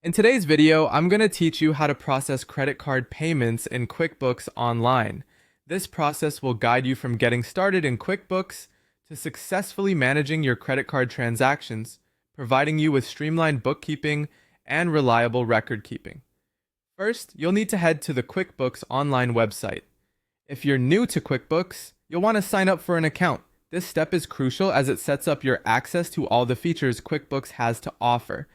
In today's video, I'm going to teach you how to process credit card payments in QuickBooks Online. This process will guide you from getting started in QuickBooks to successfully managing your credit card transactions, providing you with streamlined bookkeeping and reliable record keeping. First, you'll need to head to the QuickBooks Online website. If you're new to QuickBooks, you'll want to sign up for an account. This step is crucial as it sets up your access to all the features QuickBooks has to offer.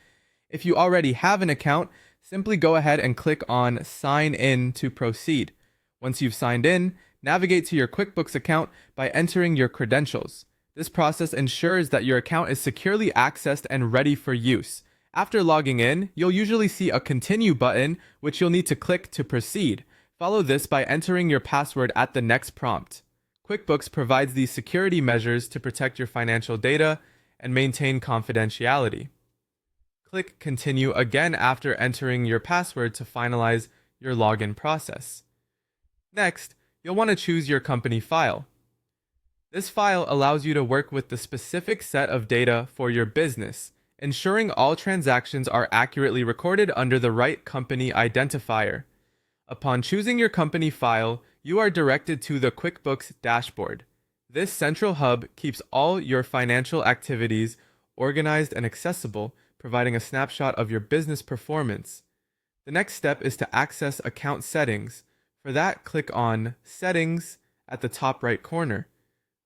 If you already have an account, simply go ahead and click on Sign In to proceed. Once you've signed in, navigate to your QuickBooks account by entering your credentials. This process ensures that your account is securely accessed and ready for use. After logging in, you'll usually see a Continue button, which you'll need to click to proceed. Follow this by entering your password at the next prompt. QuickBooks provides these security measures to protect your financial data and maintain confidentiality. Click Continue again after entering your password to finalize your login process. Next, you'll want to choose your company file. This file allows you to work with the specific set of data for your business, ensuring all transactions are accurately recorded under the right company identifier. Upon choosing your company file, you are directed to the QuickBooks dashboard. This central hub keeps all your financial activities organized and accessible, providing a snapshot of your business performance. The next step is to access account settings. For that, click on Settings at the top right corner.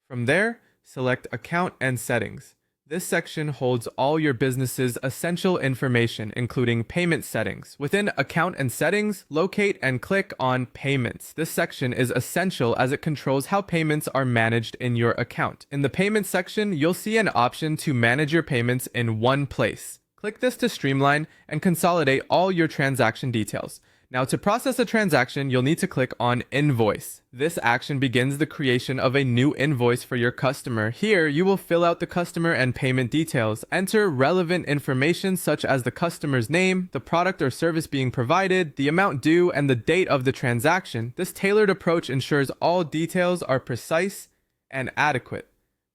From there, select Account and Settings. This section holds all your business's essential information, including payment settings. Within Account and Settings, locate and click on Payments. This section is essential as it controls how payments are managed in your account. In the Payments section, you'll see an option to manage your payments in one place. Click this to streamline and consolidate all your transaction details. Now, to process a transaction, you'll need to click on Invoice. This action begins the creation of a new invoice for your customer. Here, you will fill out the customer and payment details. Enter relevant information such as the customer's name, the product or service being provided, the amount due, and the date of the transaction. This tailored approach ensures all details are precise and adequate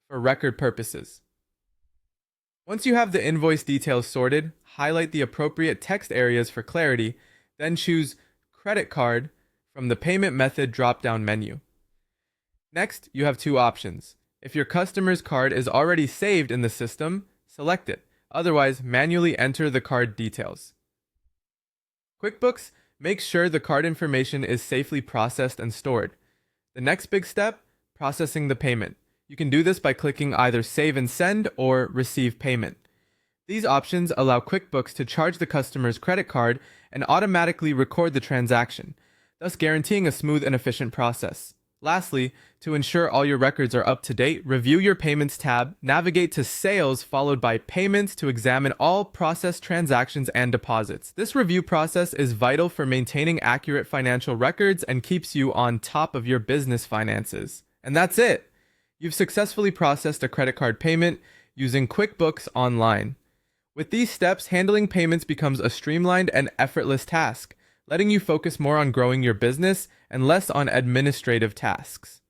for record purposes. Once you have the invoice details sorted, highlight the appropriate text areas for clarity, then choose Credit Card from the Payment Method drop-down menu. Next, you have two options. If your customer's card is already saved in the system, select it. Otherwise, manually enter the card details. QuickBooks makes sure the card information is safely processed and stored. The next big step, processing the payment. You can do this by clicking either Save and Send or Receive Payment. These options allow QuickBooks to charge the customer's credit card and automatically record the transaction, thus guaranteeing a smooth and efficient process. Lastly, to ensure all your records are up to date, review your Payments tab, navigate to Sales followed by Payments to examine all processed transactions and deposits. This review process is vital for maintaining accurate financial records and keeps you on top of your business finances. And that's it! You've successfully processed a credit card payment using QuickBooks Online. With these steps, handling payments becomes a streamlined and effortless task, letting you focus more on growing your business and less on administrative tasks.